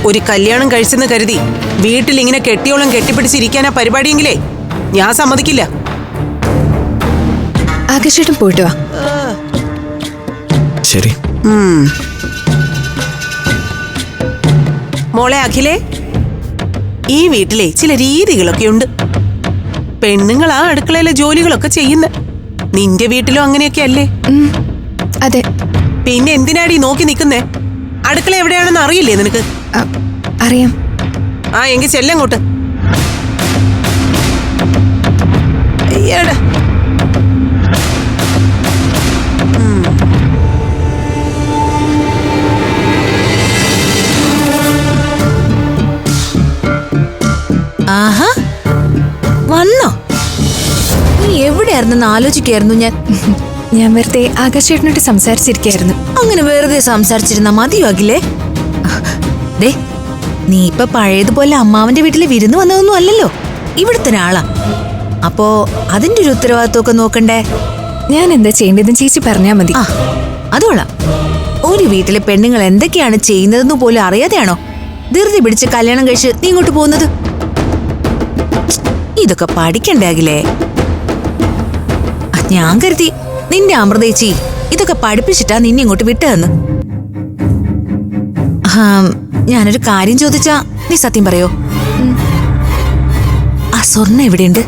ഒരു കല്യാണം കഴിച്ചെന്ന് കരുതി വീട്ടിൽ ഇങ്ങനെ കെട്ടിയോളം കെട്ടിപ്പിടിച്ചിരിക്കാനാ പരിപാടിയെങ്കിലേ ഞാൻ സമ്മതിക്കില്ല. ആകാശേട്ടൻ പോയിട്ട് വാ. ശരി. മോളെ അഖിലേ, ഈ വീട്ടിലെ ചില രീതികളൊക്കെ ഉണ്ട്. പെണ്ണുങ്ങളാ അടുക്കളയിലെ ജോലികളൊക്കെ ചെയ്യുന്ന. നിന്റെ വീട്ടിലും അങ്ങനെയൊക്കെ അല്ലേ? അതെ. പിന്നെ എന്തിനാടി നോക്കി നിൽക്കുന്നേ? അടുക്കള എവിടെയാണെന്ന് അറിയില്ലേ നിനക്ക്? അറിയാം. ആ എങ്കിൽ ചെല്ലങ്ങോട്ട്. അയ്യടാ. ആഹാ, വന്നോ? നീ എവിടെയായിരുന്നെന്ന് ആലോചിക്കായിരുന്നു ഞാൻ. ഞാൻ വെറുതെ ആകാശേട്ടനോട് സംസാരിച്ചിരിക്കായിരുന്നു. അങ്ങനെ വെറുതെ സംസാരിച്ചിരുന്ന മതിയാകില്ലേ? ദേ, നീ ഇപ്പൊ പഴയതുപോലെ അമ്മാവന്റെ വീട്ടില് വിരുന്ന് വന്നതൊന്നും അല്ലല്ലോ, ഇവിടുത്തെ ആളാ. അപ്പോ അതിന്റെ ഒരു ഉത്തരവാദിത്വമൊക്കെ നോക്കണ്ടേ? ഞാൻ എന്താ ചെയ്യേണ്ടതെന്ന് ചേച്ചി പറഞ്ഞാ മതി. ആ, അതുകൊള്ളാം. ഒരു വീട്ടിലെ പെണ്ണുങ്ങൾ എന്തൊക്കെയാണ് ചെയ്യുന്നതെന്ന് പോലും അറിയാതെയാണോ ധൃതി പിടിച്ച് കല്യാണം കഴിച്ച് നീ ഇങ്ങോട്ട് പോകുന്നത്? ഇതൊക്കെ പഠിക്കണ്ടാകില്ലേ? ഞാൻ കരുതി നിന്റെ അമൃതേച്ചി ഇതൊക്കെ പഠിപ്പിച്ചിട്ടാ നിന്നെ ഇങ്ങോട്ട് വിട്ടതെന്ന്. ഞാനൊരു കാര്യം ചോദിച്ചാ നീ സത്യം പറയോ? ആ സ്വർണ്ണ എവിടെയുണ്ട്?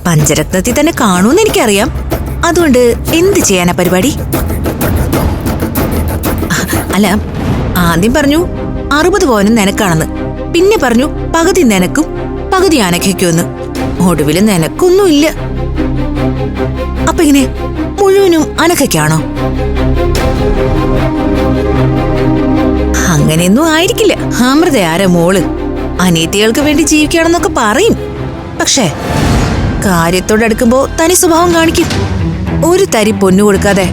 പഞ്ചരത്നത്തിൽ തന്നെ കാണൂന്ന് എനിക്കറിയാം. അതുകൊണ്ട് എന്ത് ചെയ്യാനാ പരിപാടി? അല്ല, ആദ്യം പറഞ്ഞു 60 പവനും നിനക്കാണെന്ന്, പിന്നെ പറഞ്ഞു പകുതി നിനക്കും പകുതി അനഘയ്ക്കുമെന്ന്. ഒടുവില് നിനക്കൊന്നുമില്ല. അപ്പൊ ഇങ്ങനെ മുഴുവനും അനഘയ്ക്കാണോ? അങ്ങനെയൊന്നും ആയിരിക്കില്ല. അമൃത ആരാ മോള്? അനിയത്തികൾക്ക് വേണ്ടി ജീവിക്കുകയാണെന്നൊക്കെ പറയും. പക്ഷേ കാര്യത്തോടടുക്കുമ്പോ തനി സ്വഭാവം കാണിക്കും. ഒരു തരി പൊന്നു കൊടുക്കാതെ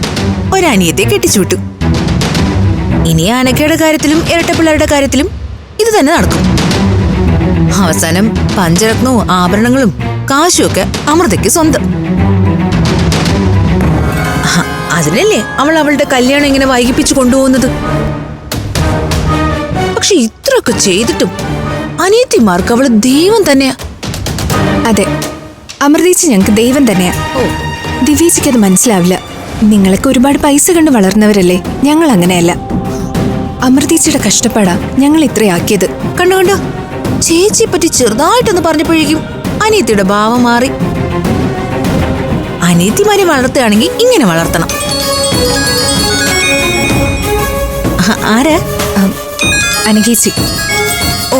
ഒരനിയത്തെ കെട്ടിച്ചുവിട്ടു. ഇനി അനഘയുടെ കാര്യത്തിലും ഇരട്ടപ്പിള്ളേരുടെ കാര്യത്തിലും ഇത് തന്നെ നടക്കും. അവസാനം പഞ്ചരത്നവും ആഭരണങ്ങളും കാശുമൊക്കെ അമൃതയ്ക്ക് സ്വന്തം. അതിനല്ലേ അവൾ അവളുടെ കല്യാണം ഇങ്ങനെ വൈകിപ്പിച്ചു കൊണ്ടുപോകുന്നത്. പക്ഷെ ഇത്രയൊക്കെ ചെയ്തിട്ടും അനിയത്തിമാർക്ക് അവള് ദൈവം തന്നെയാ. അതെ, അമൃതേച്ചി ഞങ്ങൾക്ക് ദൈവം തന്നെയാ. ദിവ്യേച്ചിക്ക് അത് മനസ്സിലാവില്ല. നിങ്ങളൊക്കെ ഒരുപാട് പൈസ കണ്ട് വളർന്നവരല്ലേ. ഞങ്ങൾ അങ്ങനെയല്ല. അമൃതേച്ചിയുടെ കഷ്ടപ്പാടാ ഞങ്ങൾ ഇത്രയാക്കിയത്. കണ്ടോ, ചേച്ചിയെ പറ്റി ചെറുതായിട്ടൊന്ന് പറഞ്ഞപ്പോഴേക്കും അനിയത്തിയുടെ ഭാവം മാറി. അനിയത്തിമാരെ വളർത്തുകയാണെങ്കിൽ ഇങ്ങനെ വളർത്തണം. ആരാ? അനഘേച്ചി. ഓ,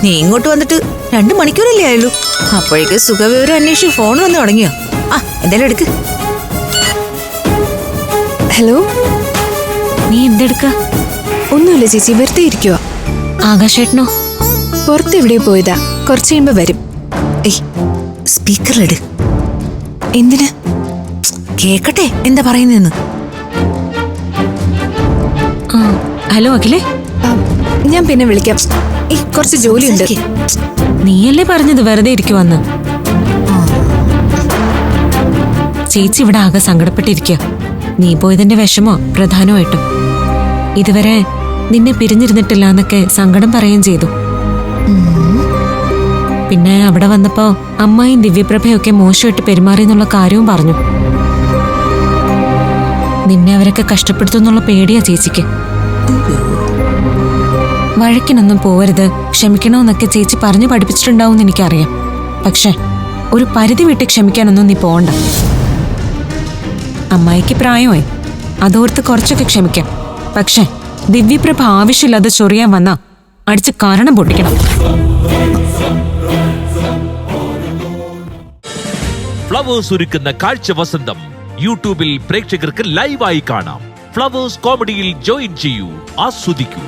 നീ ഇങ്ങോട്ട് വന്നിട്ട് 2 മണിക്കൂറല്ലേ ആയുള്ളൂ. അപ്പോഴേക്ക് സുഖവിവരം അന്വേഷിച്ച് ഫോൺ വന്ന് തുടങ്ങിയോ? ആ, എന്തായാലും എടുക്ക്. ഹലോ. നീ എന്തെടുക്ക? ഒന്നുമില്ല ചേച്ചി, വെറുതെ ഇരിക്കുക. ആകാശേട്ടനോ? പുറത്ത് എവിടെയോ പോയതാ. കുറച്ച് കഴിയുമ്പോ വരും. സ്പീക്കറിലിട്. എന്തിന്? കേക്കട്ടെ എന്താ പറയുന്നെന്ന്. ഹലോ അഖിലേ, ഞാൻ പിന്നെ വിളിക്കാം. കുറച്ച് ജോലിയുണ്ട്. നീയല്ലേ പറഞ്ഞത് വെറുതെ ഇരിക്കുവന്ന്? ചേച്ചി ഇവിടെ ആകെ സങ്കടപ്പെട്ടിരിക്കുക. നീ പോയതിന്റെ വിഷമോ പ്രധാനമായിട്ടും. ഇതുവരെ നിന്നെ പിരിഞ്ഞിരുന്നിട്ടില്ല എന്നൊക്കെ സങ്കടം പറയുകയും ചെയ്തു. പിന്നെ അവിടെ വന്നപ്പോ അമ്മായും ദിവ്യപ്രഭയൊക്കെ മോശമായിട്ട് പെരുമാറി എന്നുള്ള കാര്യവും പറഞ്ഞു. നിന്നെ അവരൊക്കെ കഷ്ടപ്പെടുത്തുന്നുള്ള പേടിയാ ചേച്ചിക്ക്. വഴക്കിനൊന്നും പോവരുത്, ക്ഷമിക്കണമെന്നൊക്കെ ചേച്ചി പറഞ്ഞു പഠിപ്പിച്ചിട്ടുണ്ടാവും എനിക്കറിയാം. പക്ഷെ ഒരു പരിധി വിട്ട് ക്ഷമിക്കാനൊന്നും നീ പോണ്ട. അമ്മായിക്ക് പ്രായമായി, അതോർത്ത് കുറച്ചൊക്കെ ക്ഷമിക്കാം. പക്ഷെ ദിവ്യപ്രഭ ആവശ്യമില്ലാതെ ചൊറിയാൻ വന്നാ അടിച്ച് കാരണം പൊട്ടിക്കണം. ഫ്ലവേഴ്സ് ഒരുക്കുന്ന കാഴ്ച വസന്തം യൂട്യൂബിൽ പ്രേക്ഷകർക്ക് ലൈവായി കാണാം. ഫ്ലവേഴ്സ് കോമഡിയിൽ ജോയിൻ ചെയ്യൂ, ആസ്വദിക്കൂ.